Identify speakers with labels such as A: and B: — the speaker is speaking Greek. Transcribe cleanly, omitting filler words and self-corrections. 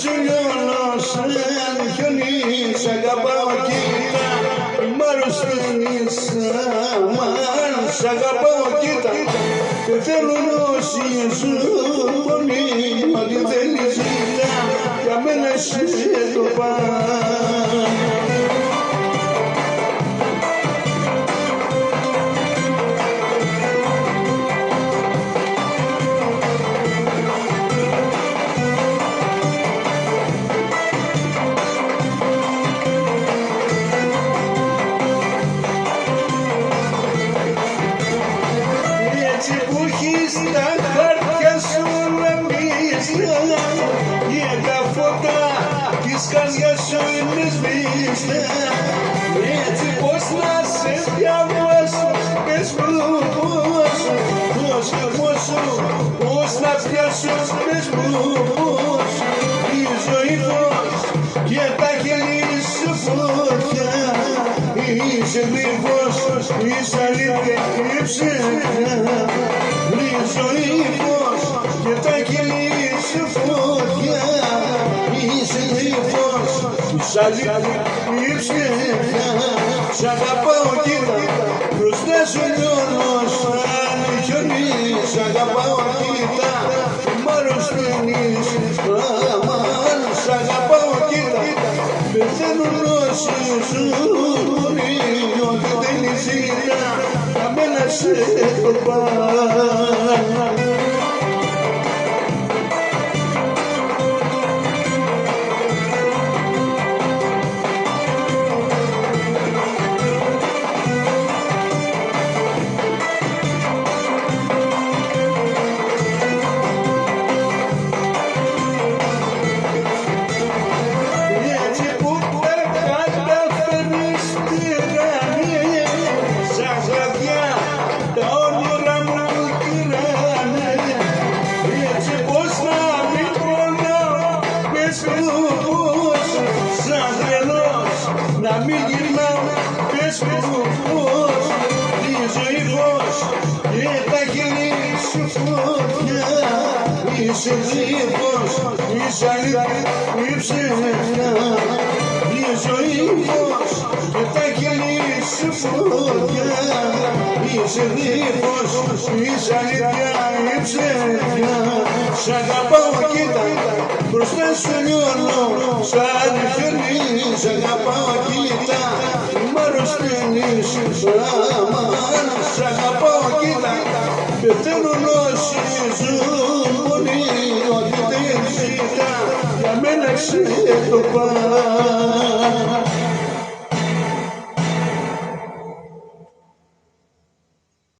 A: σου λιώνω σαν χιόνι, σ' αγαπάω κοίτα, μ' αρρωσταίνεις αμάν, σ' αγαπάω κοίτα, πεθαίνουν όσοι ζουν πολύ, ό,τι θέλεις ζητά, για μένα εσύ το παν. Έτσι που έχεις τα χάρτια σου να μίστα και τα φώτα της καρδιάς σου είναι σβήστα. Έτσι πως να σε διαβάσω, πες μου πώς να πιάσω, πες μου πώς. Η ζωή φως και τα χείλη σου φωτιά, είσαι γλυφός, είσαι αλήθεια, η ψεύδια. Η ζωή φως και τα χείλη σου φωτιά, είσαι γλυφός, είσαι αλήθεια, η ψεύδια. Σ' αγαπάω κοίτα, μπροστά σου λιώνω σαν χιόνι, σ' αγαπάω κοίτα, μ' αρρωσταίνεις αμάν, σ' αγαπάω κοίτα, πεθαίνουν όσοι ζουν, ό,τι θέλεις ζητά, για μένα σε το παν. Να μην γυρνάω, πες μου πώς. Η ζωή φως και τα χείλη σου φωτιά, είσαι γλυφός, είσαι αλήθεια, η ψεύδια. Η ζωή φως και τα χείλη σου φωτιά, είσαι γλυφός, είσαι αλήθεια, η ψεύδια. Σ' αγαπάω κοίτα, μπροστά σου λιώνω σαν χιόνι, σ' αγαπάω κοίτα, μ' αρρωσταίνεις αμάν, σ' αγαπάω κοίτα, πεθαίνουν όσοι ζουν πολύ, ό,τι θέλεις ζητά, για μένα σε το παν.